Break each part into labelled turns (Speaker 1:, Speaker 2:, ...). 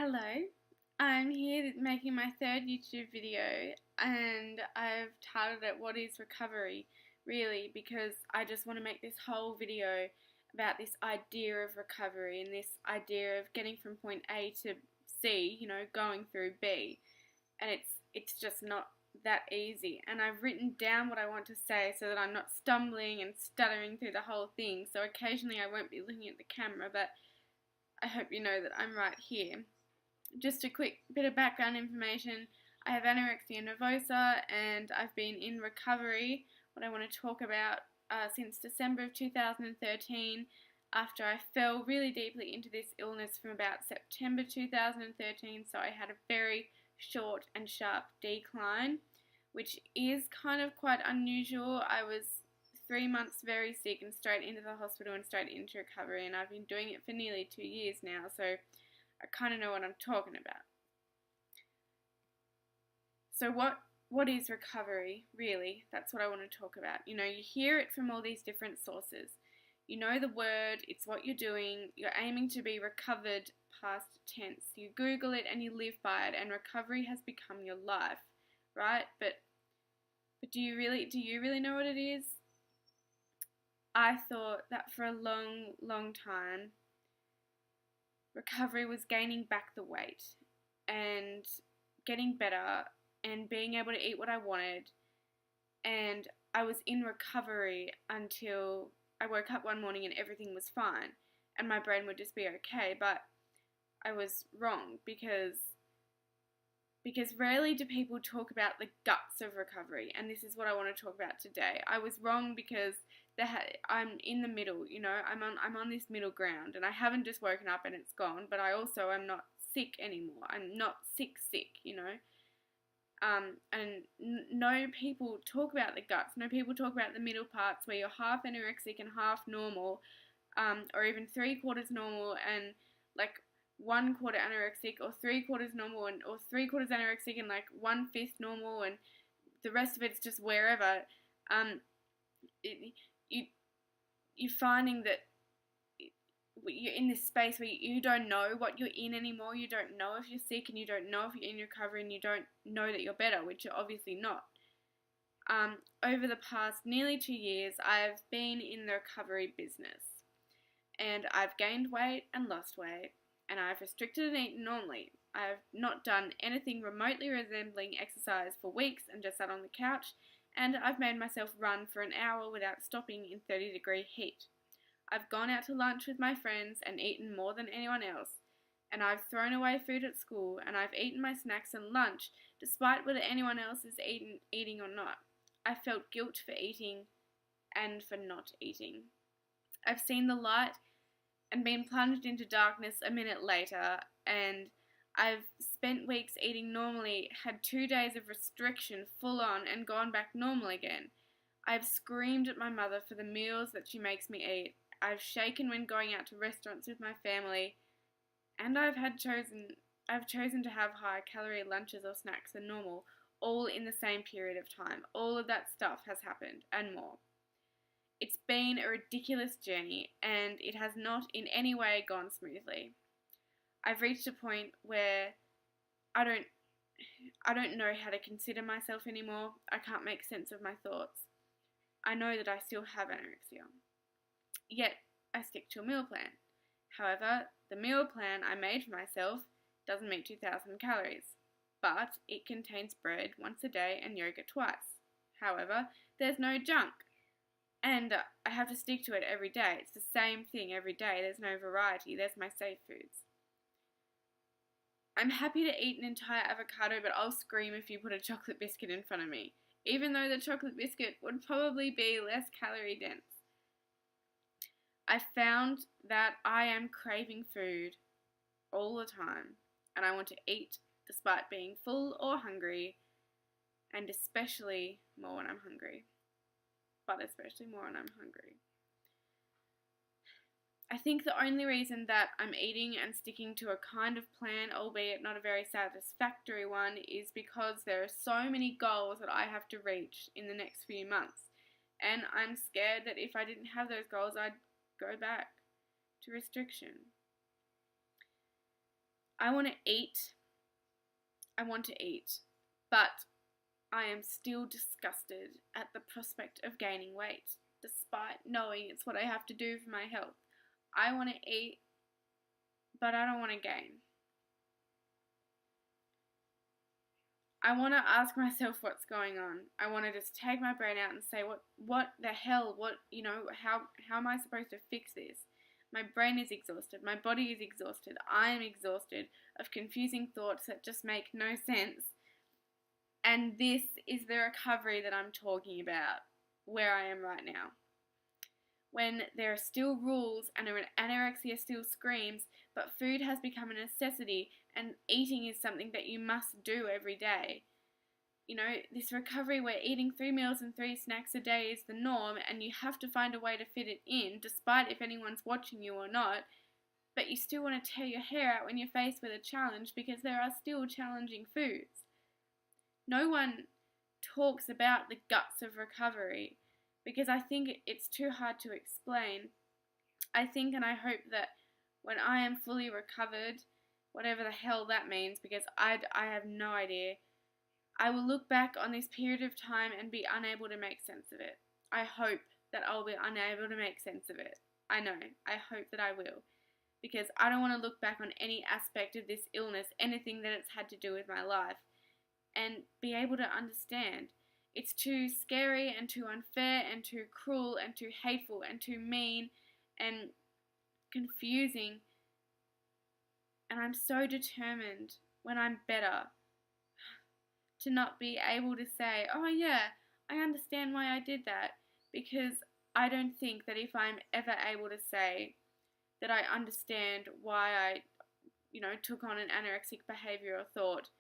Speaker 1: Hello, I'm here making my third YouTube video and I've titled it What is Recovery? Really, because I just want to make this whole video about this idea of recovery and this idea of getting from point A to C, going through B. And it's just not that easy. And I've written down what I want to say so that I'm not stumbling and stuttering through the whole thing. So occasionally I won't be looking at the camera, but I hope you know that I'm right here. Just a quick bit of background information. I have anorexia nervosa and I've been in recovery, what I want to talk about, since December of 2013 after I fell really deeply into this illness from about September 2013. So I had a very short and sharp decline, which is kind of quite unusual. I was 3 months very sick and straight into the hospital and straight into recovery, and I've been doing it for nearly 2 years now, so I kind of know what I'm talking about. So what is recovery, really? That's what I want to talk about. You hear it from all these different sources. You know the word, it's what you're doing, you're aiming to be recovered past tense. You Google it and you live by it, and recovery has become your life, right? But do you really know what it is? I thought that for a long, long time, recovery was gaining back the weight and getting better and being able to eat what I wanted. And I was in recovery until I woke up one morning and everything was fine and my brain would just be okay. But I was wrong because rarely do people talk about the guts of recovery, and this is what I want to talk about today. I was wrong because I'm in the middle, I'm on this middle ground, and I haven't just woken up and it's gone, but I also am not sick anymore. I'm not sick, and no people talk about the guts. No people talk about the middle parts where you're half anorexic and half normal, or even 3/4 normal and like 1/4 anorexic, or 3/4 normal or 3/4 anorexic and like 1/5 normal, and the rest of it's just wherever. You're finding that you're in this space where you don't know what you're in anymore. You don't know if you're sick, and you don't know if you're in recovery, and you don't know that you're better, which you're obviously not. Over the past nearly 2 years, I've been in the recovery business, and I've gained weight and lost weight, and I've restricted and eaten normally. I've not done anything remotely resembling exercise for weeks and just sat on the couch, and I've made myself run for an hour without stopping in 30-degree heat. I've gone out to lunch with my friends and eaten more than anyone else, and I've thrown away food at school, and I've eaten my snacks and lunch despite whether anyone else is eating or not. I felt guilt for eating and for not eating. I've seen the light and been plunged into darkness a minute later, and I've spent weeks eating normally, had 2 days of restriction full on, and gone back normal again. I've screamed at my mother for the meals that she makes me eat. I've shaken when going out to restaurants with my family, and I've chosen to have higher calorie lunches or snacks than normal, all in the same period of time. All of that stuff has happened, and more. It's been a ridiculous journey, and it has not in any way gone smoothly. I've reached a point where I don't know how to consider myself anymore. I can't make sense of my thoughts. I know that I still have anorexia. Yet, I stick to a meal plan. However, the meal plan I made for myself doesn't meet 2,000 calories, but it contains bread once a day and yogurt twice. However, there's no junk, and I have to stick to it every day. It's the same thing every day. There's no variety. There's my safe foods. I'm happy to eat an entire avocado, but I'll scream if you put a chocolate biscuit in front of me, even though the chocolate biscuit would probably be less calorie dense. I found that I am craving food all the time, and I want to eat despite being full or hungry, and especially more when I'm hungry. But especially more when I'm hungry. I think the only reason that I'm eating and sticking to a kind of plan, albeit not a very satisfactory one, is because there are so many goals that I have to reach in the next few months. And I'm scared that if I didn't have those goals, I'd go back to restriction. I want to eat. I want to eat. But I am still disgusted at the prospect of gaining weight, despite knowing it's what I have to do for my health. I want to eat, but I don't want to gain. I want to ask myself what's going on. I want to just take my brain out and say, what the hell, how am I supposed to fix this? My brain is exhausted. My body is exhausted. I am exhausted of confusing thoughts that just make no sense. And this is the recovery that I'm talking about, where I am right now. When there are still rules and anorexia still screams, but food has become a necessity and eating is something that you must do every day. You know, this recovery where eating 3 meals and 3 snacks a day is the norm and you have to find a way to fit it in, despite if anyone's watching you or not, but you still want to tear your hair out when you're faced with a challenge because there are still challenging foods. No one talks about the guts of recovery because I think it's too hard to explain. I think and I hope that when I am fully recovered, whatever the hell that means, because I have no idea, I will look back on this period of time and be unable to make sense of it. I hope that I'll be unable to make sense of it. I know. I hope that I will. Because I don't want to look back on any aspect of this illness, anything that it's had to do with my life, and be able to understand. It's too scary and too unfair and too cruel and too hateful and too mean and confusing. And I'm so determined when I'm better to not be able to say, oh yeah, I understand why I did that, because I don't think that if I'm ever able to say that I understand why I, took on an anorexic behavior or thought,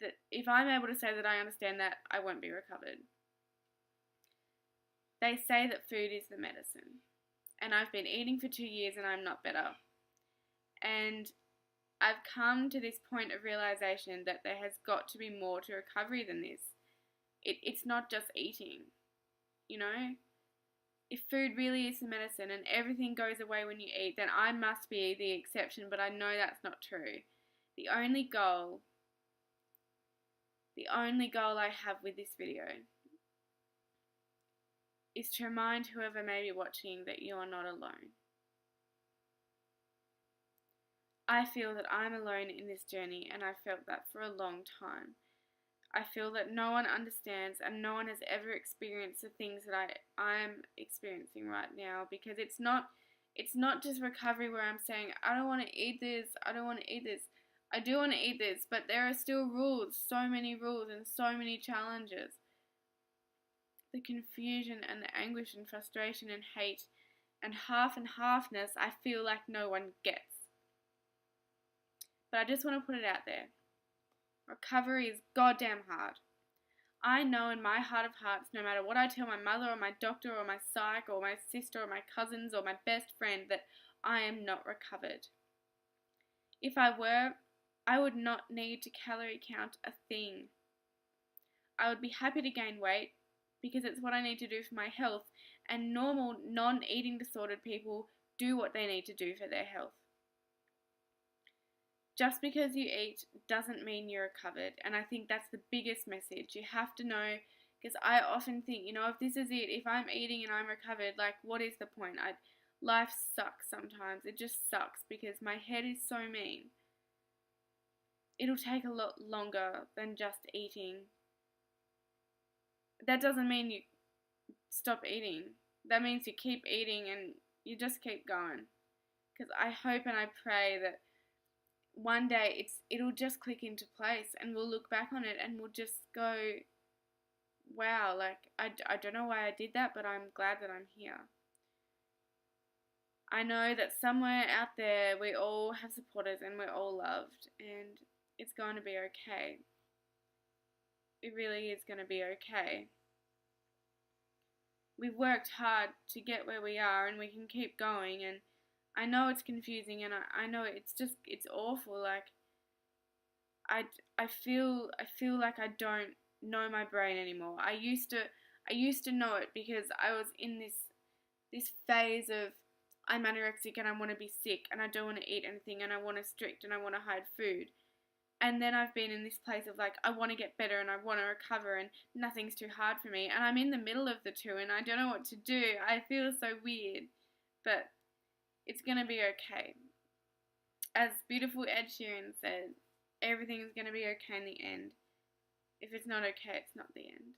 Speaker 1: that if I'm able to say that I understand that, I won't be recovered. They say that food is the medicine, and I've been eating for 2 years and I'm not better. And I've come to this point of realization that there has got to be more to recovery than this. It's not just eating, If food really is the medicine and everything goes away when you eat, then I must be the exception, but I know that's not true. The only goal I have with this video is to remind whoever may be watching that you are not alone. I feel that I'm alone in this journey, and I've felt that for a long time. I feel that no one understands and no one has ever experienced the things that I'm experiencing right now, because it's not just recovery where I'm saying, I don't want to eat this, I don't want to eat this. I do want to eat this, but there are still rules, so many rules and so many challenges. The confusion and the anguish and frustration and hate and half-ness I feel like no one gets. But I just want to put it out there. Recovery is goddamn hard. I know in my heart of hearts, no matter what I tell my mother or my doctor or my psych or my sister or my cousins or my best friend, that I am not recovered. If I were, I would not need to calorie count a thing. I would be happy to gain weight because it's what I need to do for my health, and normal, non-eating disordered people do what they need to do for their health. Just because you eat doesn't mean you're recovered, and I think that's the biggest message. You have to know, because I often think, if this is it, if I'm eating and I'm recovered, like, what is the point? Life sucks sometimes. It just sucks because my head is so mean. It'll take a lot longer than just eating. That doesn't mean you stop eating. That means you keep eating and you just keep going. Because I hope and I pray that one day it'll just click into place and we'll look back on it and we'll just go, wow, like, I don't know why I did that, but I'm glad that I'm here. I know that somewhere out there we all have supporters and we're all loved, and it's going to be okay. It really is going to be okay. We've worked hard to get where we are and we can keep going, and I know it's confusing and I know it's awful. Like, I feel like I don't know my brain anymore. I used to know it because I was in this phase of I'm anorexic and I want to be sick and I don't want to eat anything and I want to restrict and I want to hide food. And then I've been in this place of like, I want to get better and I want to recover and nothing's too hard for me. And I'm in the middle of the two and I don't know what to do. I feel so weird, but it's going to be okay. As beautiful Ed Sheeran said, everything is going to be okay in the end. If it's not okay, it's not the end.